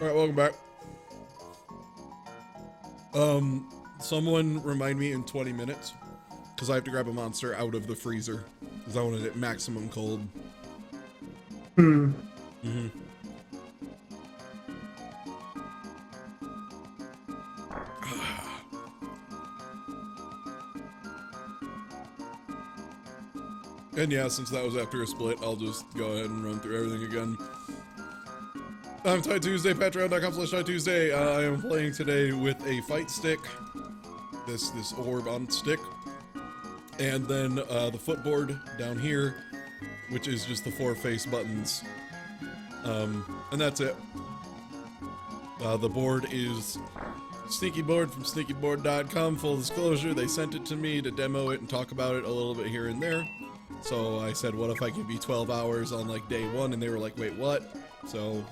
All right, welcome back. Someone remind me in 20 minutes, because I have to grab a monster out of the freezer, because I wanted it maximum cold. Hmm. Mm-hmm. And yeah, since that was after a split, I'll just go ahead and run through everything again. I'm Ty Tuesday, patreon.com/TyTuesday. I am playing today with a fight stick, this orb on stick, and then the footboard down here, which is just the 4 face buttons. And that's it. The board is Sneaky Board from sneakyboard.com. Full disclosure, they sent it to me to demo it and talk about it a little bit here and there. So I said, what if I give you 12 hours on like day 1? And they were like, wait, what? So,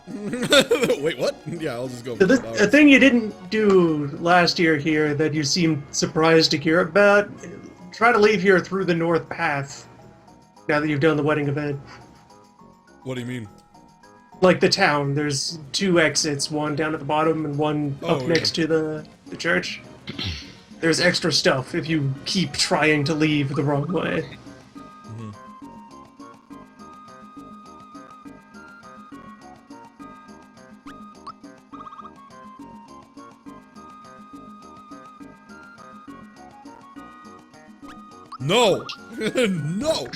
wait, what? Yeah, I'll just go for 12 hours. A thing you didn't do last year here that you seemed surprised to hear about, try to leave here through the North Path, now that you've done the wedding event. What do you mean? Like the town, there's 2 exits, one down at the bottom and one up next to the church. There's extra stuff if you keep trying to leave the wrong way. No! No!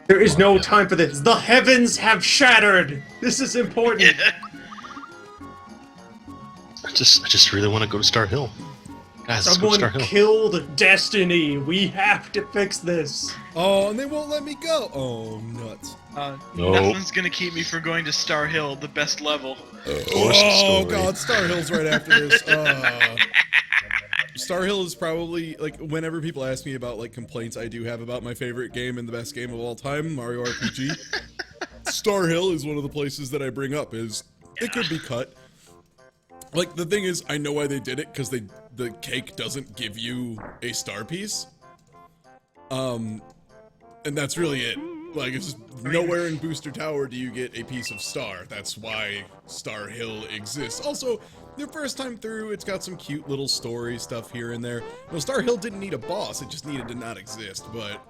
There is no time for this. The heavens have shattered! This is important! Yeah. I just really want to go to Star Hill. Guys, let's go to Star Someone Hill. killed Destiny! We have to fix this! Oh, and they won't let me go! Oh, nuts. No. Nothing's gonna keep me from going to Star Hill, the best level. Oh, God, Star Hill's right after this. Star Hill is probably, like, whenever people ask me about, like, complaints I do have about my favorite game and the best game of all time, Mario RPG, Star Hill is one of the places that I bring up, is it could be cut. Like, the thing is, I know why they did it, because the cake doesn't give you a star piece. And that's really it. Like, it's just nowhere in Booster Tower do you get a piece of star. That's why Star Hill exists. Also, the first time through, it's got some cute little story stuff here and there. No, Star Hill didn't need a boss, it just needed to not exist, but,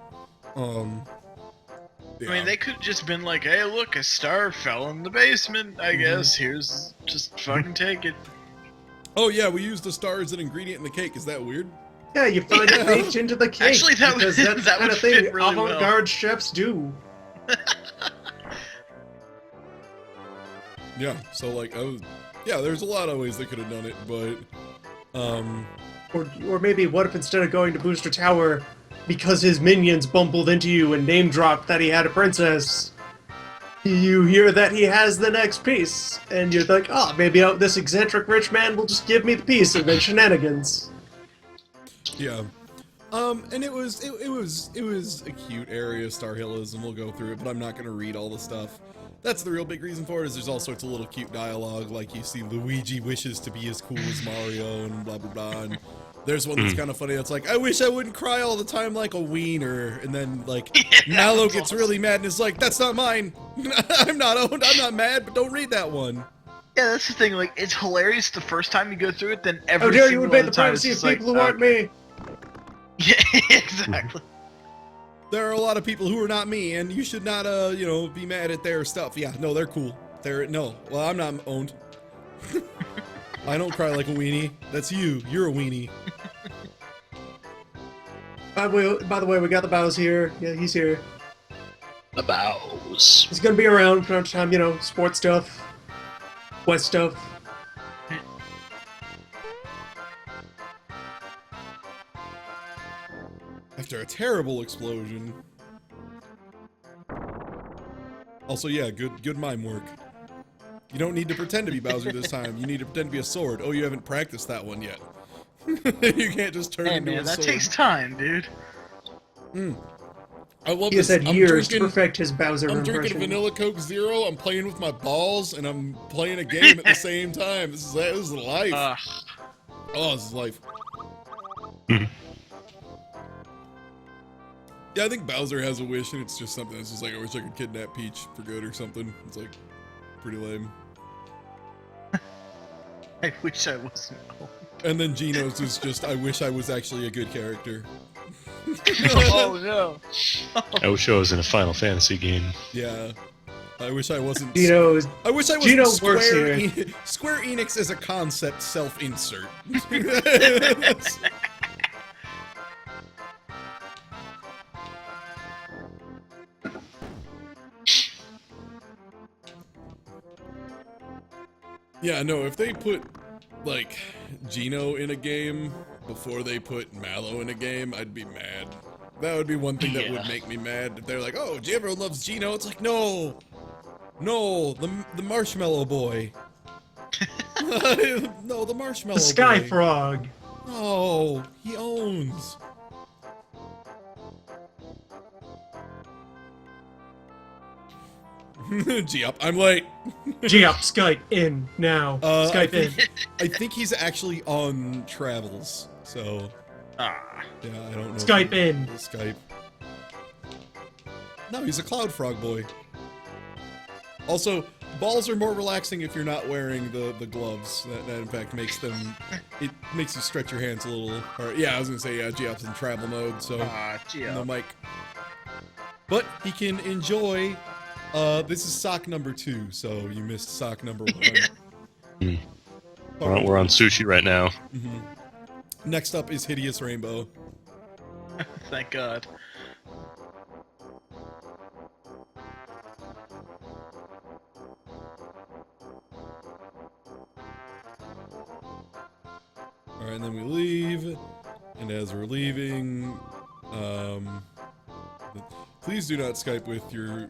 yeah. I mean, they could have just been like, hey, look, a star fell in the basement, I guess. Here's, just fucking take it. Oh yeah, we used the star as an ingredient in the cake, is that weird? Yeah, you find it baked into the cake. Actually, that because would- that's that the kind would of thing fit really well. avant-garde chefs do. Yeah, so like, yeah, there's a lot of ways they could have done it, but, Or maybe what if instead of going to Booster Tower, because his minions bumbled into you and name-dropped that he had a princess, you hear that he has the next piece, and you're like, oh, maybe this eccentric rich man will just give me the piece, and then shenanigans. yeah. And it was a cute area, Star Hill is, and we'll go through it, but I'm not gonna read all the stuff. That's the real big reason for it, is there's all sorts of little cute dialogue, like you see Luigi wishes to be as cool as Mario, and blah blah blah, and there's one that's kind of funny, that's like, I wish I wouldn't cry all the time like a wiener, and then, like, Mallow gets really mad and is like, that's not mine! I'm not mad, but don't read that one. Yeah, that's the thing, like, it's hilarious the first time you go through it, then every How dare you single invade other the time privacy it's of just people like, who aren't me? Yeah, exactly. There are a lot of people who are not me, and you should not, you know, be mad at their stuff. Yeah, no, they're cool. No, well, I'm not owned. I don't cry like a weenie. That's you. You're a weenie. By the way, we got the Bows here. Yeah, he's here. The bows. He's gonna be around from time to time, you know, sports stuff, West stuff. After a terrible explosion. Also, yeah, good mime work. You don't need to pretend to be Bowser this time. You need to pretend to be a sword. Oh, you haven't practiced that one yet. You can't just turn Hey, into man, a that sword. takes time, dude. I love He has this. had I'm years to drinking- perfect his Bowser I'm impression. drinking a Vanilla Coke Zero, I'm playing with my balls, and I'm playing a game at the same time. This is life. Oh, this is life. Yeah, I think Bowser has a wish, and it's just something that's just like, I wish I could kidnap Peach for good or something. It's like pretty lame. I wish I wasn't home. And then Geno's is just, I wish I was actually a good character. Oh no. I wish I was in a Final Fantasy game. Yeah. I wish I wasn't. Geno's I wish I was Geno Square, works here. Square Enix as a concept self-insert. Yeah, no, if they put, like, Geno in a game before they put Mallow in a game, I'd be mad. That would be one thing that would make me mad. If they're like, oh, everyone loves Geno. It's like, no. No, the Marshmallow Boy. No, the Marshmallow the Sky Boy. Frog. No, he owns. Gee up, I'm late. Gee up, Skype in now. Skype in. I think he's actually on travels, so Ah. yeah, I don't know. Skype in. Skype. No, he's a Cloud Frog boy. Also, balls are more relaxing if you're not wearing the gloves. That in fact makes them. It makes you stretch your hands a little. Or, yeah, I was gonna say yeah, Geop's in travel mode, so Gee no up. mic. But he can enjoy. This is sock number 2, so you missed sock number 1. We're on sushi right now. Next up is Hideous Rainbow. Thank God. Alright, and then we leave. And as we're leaving, please do not Skype with your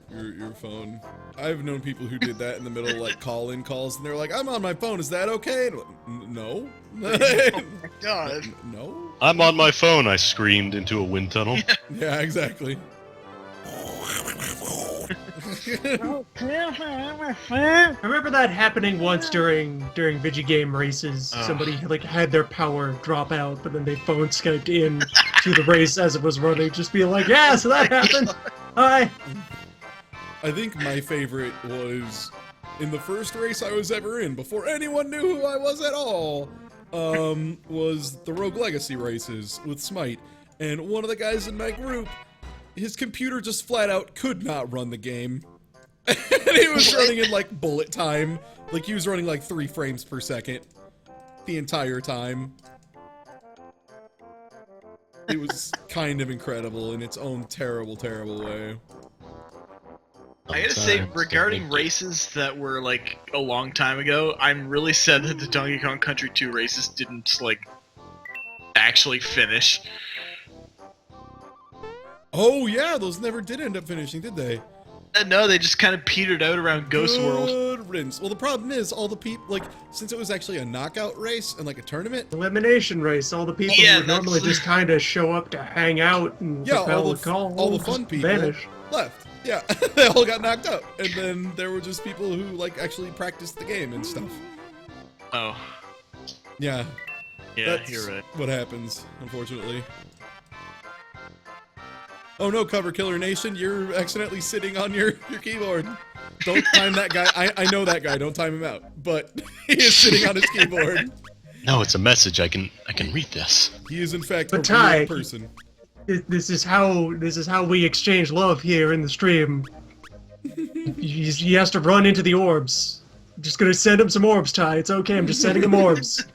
phone. I've known people who did that in the middle of like call-in calls, and they're like, "I'm on my phone. Is that okay?" And I'm like, no. Oh my God. No. I'm on my phone, I screamed into a wind tunnel. Yeah, exactly. I remember that happening once during video game races. Somebody like had their power drop out, but then they phone Skyped in to the race as it was running, just being like, "Yeah, so that happened. Hi." I think my favorite was in the first race I was ever in, before anyone knew who I was at all, was the Rogue Legacy races with Smite. And one of the guys in my group, his computer just flat out could not run the game. And he was running in like bullet time. Like he was running like 3 frames per second the entire time. It was kind of incredible in its own terrible, terrible way. I gotta say, Sometimes regarding they- races that were like a long time ago, I'm really sad that the Donkey Kong Country 2 races didn't like actually finish. Oh yeah, those never did end up finishing, did they? No, they just kind of petered out around Ghost World. Good riddance. Well, the problem is all the people, like, since it was actually a knockout race and like a tournament. Elimination race. All the people Yeah, who would normally that's- just kind of show up to hang out and Yeah, repel all the call. all the just fun people vanish. left. Yeah, they all got knocked out, and then there were just people who like actually practiced the game and stuff. Oh, Yeah, yeah, that's you're right. what happens, unfortunately. Oh no, Cover Killer Nation, you're accidentally sitting on your keyboard. Don't time that guy. I know that guy. Don't time him out. But he is sitting on his keyboard. No, it's a message. I can read this. He is in fact But a Ty, real person. This is how we exchange love here in the stream. He has to run into the orbs. I'm just gonna send him some orbs, Ty. It's okay. I'm just sending him orbs.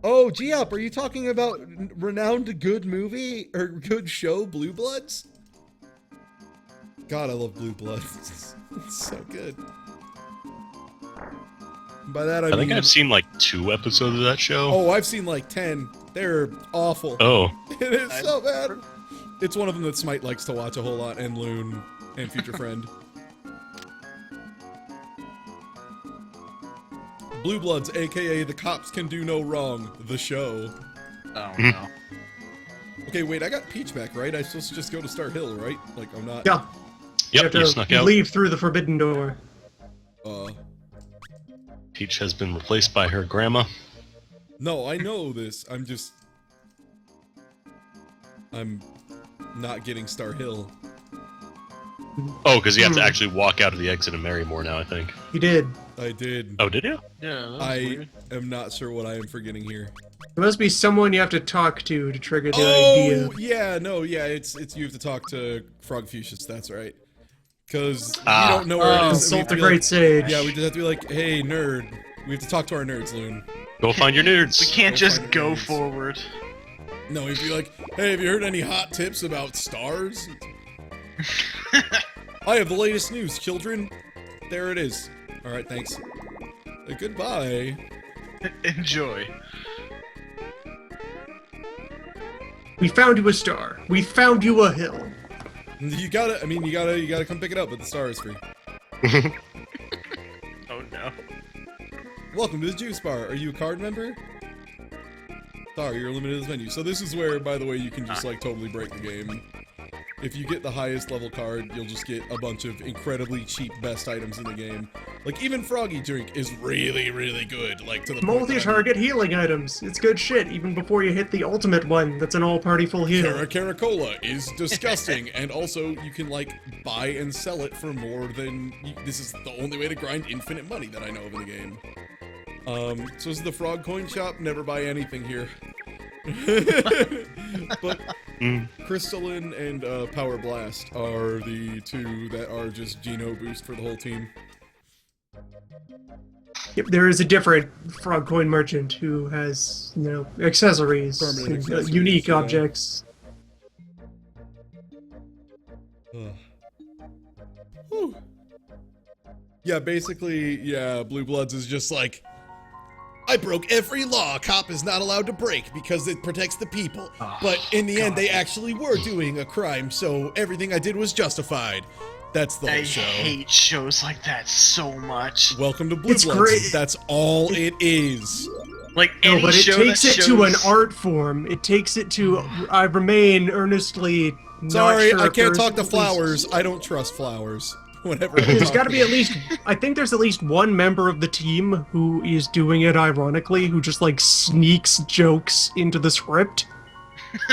Oh, Geop, are you talking about renowned good movie or good show, Blue Bloods? God, I love Blue Bloods. It's so good. By that I mean, think I've seen like 2 episodes of that show. oh, I've seen like 10. They're awful. Oh, It is so bad. It's one of them that Smite likes to watch a whole lot, and Loon, and Future Friend. Blue Bloods, aka The Cops Can Do No Wrong, the show. Oh no. Okay, wait, I got Peach back, right? I'm supposed to just go to Star Hill, right? Like, I'm not... Yeah. yep, you have snuck to out. leave through the forbidden door. Uh, Peach has been replaced by her grandma. No, I know this. I'm not getting Star Hill. Oh, because you have to actually walk out of the exit in Marrymore now, I think. You did. I did. Oh, did you? Yeah, that was I weird. am not sure what I am forgetting here. There must be someone you have to talk to trigger the Oh, idea. yeah, no, yeah, it's you have to talk to Frogfucius, that's right. Because we Ah. don't know where it is. and we Consult have to the be Great like, Sage. yeah, we just have to be like, hey, nerd. We have to talk to our nerds, Loon. Go find your nerds. We can't Go just find go your nerds. forward. No, we'd be like, hey, have you heard any hot tips about stars? I have the latest news, children. There it is. Alright, thanks. Goodbye. We Enjoy. found you a star. We found you a hill. You gotta come pick it up, but the star is free. Oh no. Welcome to the Juice Bar. Are you a card member? Sorry, you're limited to this menu. So this is where, by the way, you can just like totally break the game. If you get the highest level card, you'll just get a bunch of incredibly cheap best items in the game. Like even Froggy Drink is really, really good. Like to the point that I'm- Multi-target healing items. It's good shit, even before you hit the ultimate one that's an all-party full heal. Caracola is disgusting, and also you can like buy and sell it for more than. This is the only way to grind infinite money that I know of in the game. So this is the Frog Coin Shop. Never buy anything here. But Crystalline and Power Blast are the two that are just Geno boost for the whole team. Yep, there is a different frog coin merchant who has, you know, accessories, Permanent and, accessories, unique yeah. objects. Ugh. Whew. Yeah, basically, yeah, Blue Bloods is just like, I broke every law a cop is not allowed to break because it protects the people. But in the end, they actually were doing a crime, so everything I did was justified. That's the whole I show. hate shows like that so much. Welcome to Blue It's Bloods. great. That's all it is. Like No, any but it show takes that it to an shows- art form. It takes it to. I remain earnestly. Not Sorry, sure I if can't there's talk to at least- flowers. I don't trust flowers. Whenever There's got to be at least. I think there's at least one member of the team who is doing it ironically, who just like sneaks jokes into the script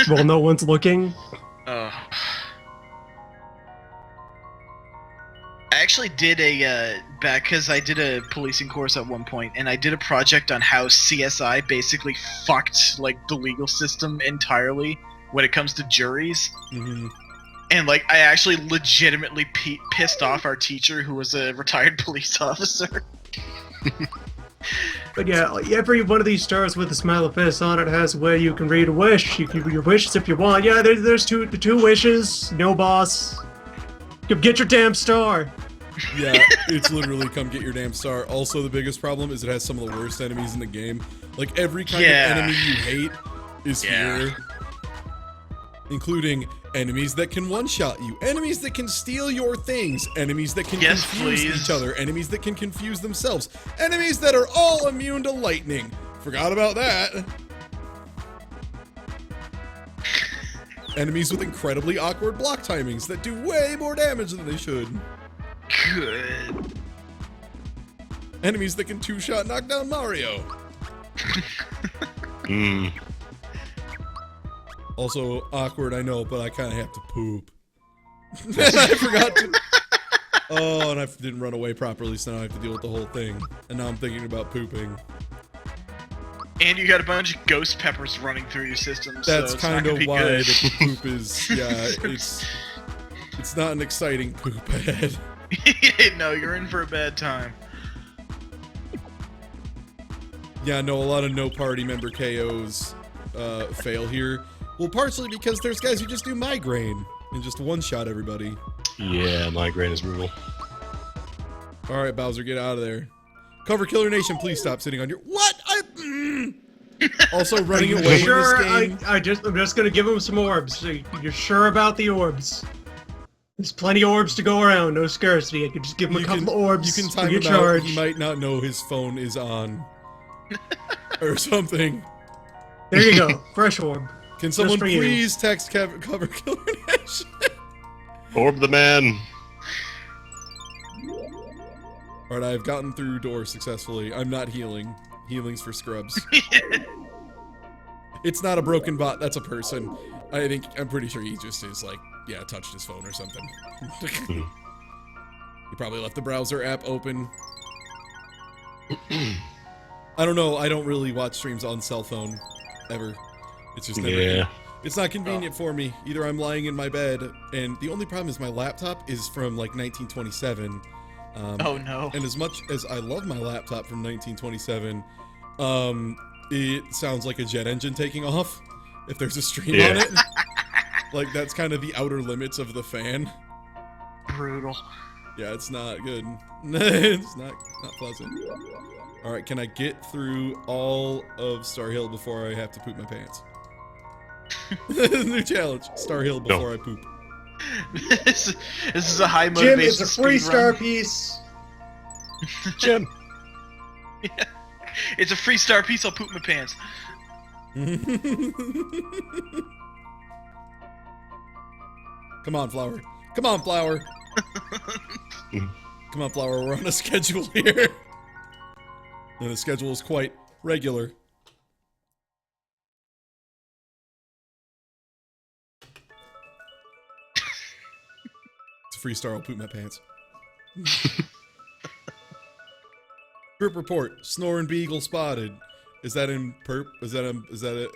while no one's looking. I actually did a back because I did a policing course at one point, and I did a project on how CSI basically fucked like the legal system entirely when it comes to juries. Mhm. And like I actually legitimately pissed off our teacher, who was a retired police officer. But yeah, every one of these stars with a smiley face on it has where you can read a wish. You can read your wishes if you want. Yeah, there's two wishes. No boss. Get your damn star. Yeah, it's literally come get your damn star. Also, the biggest problem is it has some of the worst enemies in the game. Like every kind Yeah. of enemy you hate is Yeah. here. Including enemies that can one-shot you, enemies that can steal your things, enemies that can Yes, confuse please. each other, enemies that can confuse themselves, enemies that are all immune to lightning. Forgot about that. Enemies with incredibly awkward block timings that do way more damage than they should. Good. Enemies that can two-shot knock down Mario. Also awkward, I know, but I kind of have to poop. And I forgot to. Oh, and I didn't run away properly, so now I have to deal with the whole thing. And now I'm thinking about pooping. And you got a bunch of ghost peppers running through your system. That's so it's kind not of gonna be why good. the poop is. Yeah, it's not an exciting poop ahead. No, you're in for a bad time. Yeah, no, a lot of no party member KOs fail here. Well, partially because there's guys who just do migraine and just one-shot everybody. Yeah, migraine is brutal. All right, Bowser, get out of there. Cover Killer Nation, please stop sitting on your. What? Also, running Are you away sure? in this game. I'm just gonna give him some orbs. So you're sure about the orbs? There's plenty of orbs to go around. No scarcity. I could just give him a couple of orbs. You can time get him out. charged. He might not know his phone is on, or something. There you go. Fresh orb. Can someone for you. please text Cover Killer Nation? Orb the man. All right, I've gotten through door successfully. I'm not healing, Healings for scrubs. It's not a broken bot, that's a person. I'm pretty sure he just is like, yeah, touched his phone or something. He probably left the browser app open. I don't know, I don't really watch streams on cell phone, ever. It's just never, it's not convenient for me. Either I'm lying in my bed, and the only problem is my laptop is from like 1927. Oh no. And as much as I love my laptop from 1927, it sounds like a jet engine taking off if there's a stream on it. Like, that's kind of the outer limits of the fan. Brutal. Yeah, it's not good. It's not pleasant. Alright, can I get through all of Star Hill before I have to poop my pants? New challenge. Star Hill before I poop. This is a high Jim, motivation. it's a free speed star run. piece. Jim. Yeah. It's a free star piece. I'll poop my pants. Come on, Flower. Come on, Flower. Come on, Flower. We're on a schedule here. And the schedule is quite regular. It's a free star. I'll poop my pants. Group report. Snoring beagle spotted. Is that in Is that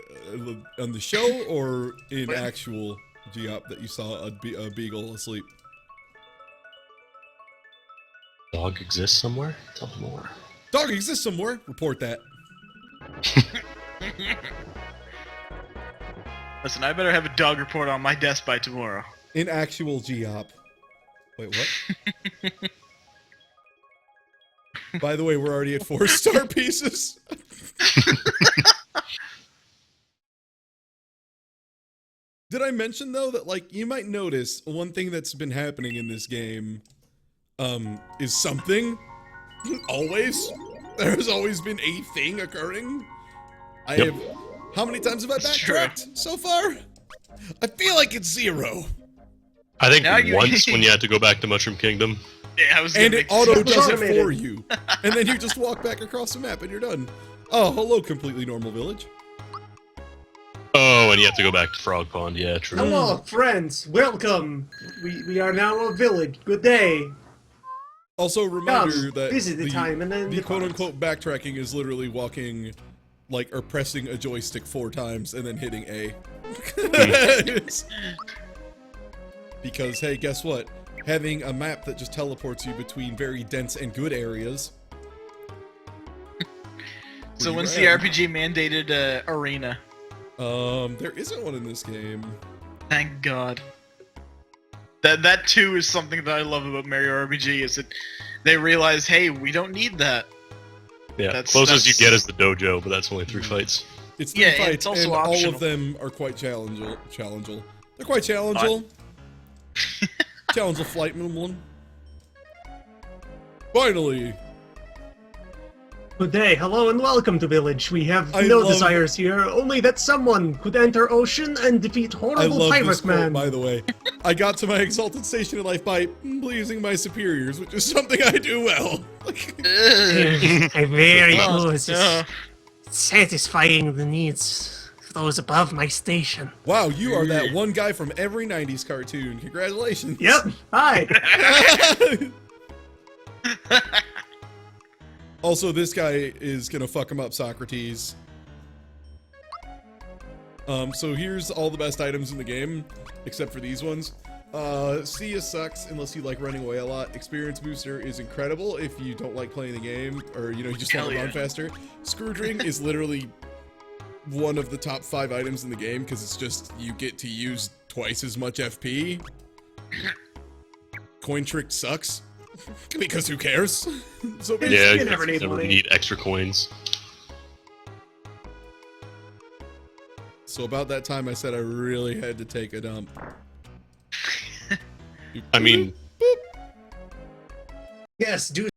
on the show or in actual Geop that you saw a beagle asleep? Dog exists somewhere? Tell me more. Dog exists somewhere. Report that. Listen, I better have a dog report on my desk by tomorrow. In actual Geop. Wait, what? By the way, we're already at 4-star pieces. Did I mention though that like you might notice one thing that's been happening in this game is something always there's always been a thing occurring. How many times have I backtracked so far? I feel like it's 0. I think Now you- once when you had to go back to Mushroom Kingdom. Yeah, I was gonna And make it auto does it Automated. for you. And then you just walk back across the map and you're done. Oh, hello, completely normal village. Oh, and you have to go back to Frog Pond. Yeah, true. Hello, friends. Welcome. We are now a village. Good day. Also, a reminder Come, that visit the time and then the depart. quote-unquote backtracking is literally walking, like, or pressing a joystick 4 times and then hitting A. Because, hey, guess what? Having a map that just teleports you between very dense and good areas. So when's Pretty the rad. RPG mandated arena? There isn't one in this game. Thank God. That too is something that I love about Mario RPG is that they realize, hey, we don't need that. Yeah, closest you get is the dojo, but that's only 3 fights. It's 3 Yeah, and fights, it's also and all optional. of them are quite challengeable. They're quite challengeable. Challenge flight minimum. Finally! Good day. Hello and welcome to village. We have I no love- desires here, only that someone could enter ocean and defeat I horrible love this pirate quote, man. by the way. I got to my exalted station in life by pleasing my superiors, which is something I do well. I'm very Oh, close. no. Satisfying the needs of those above my station. Wow, you are that one guy from every 90s cartoon. Congratulations. Yep. Hi. Also, this guy is gonna fuck him up, Socrates. So here's all the best items in the game, except for these ones. Sia sucks unless you like running away a lot. Experience booster is incredible if you don't like playing the game, or you know, you just want to Hell run yeah. faster. Screwdring is literally one of the top 5 items in the game, because it's just, you get to use twice as much FP. Coin trick sucks, because who cares? So Yeah, Yeah, you you never need money. need extra coins. So about that time, I said I really had to take a dump. I mean, Yes, do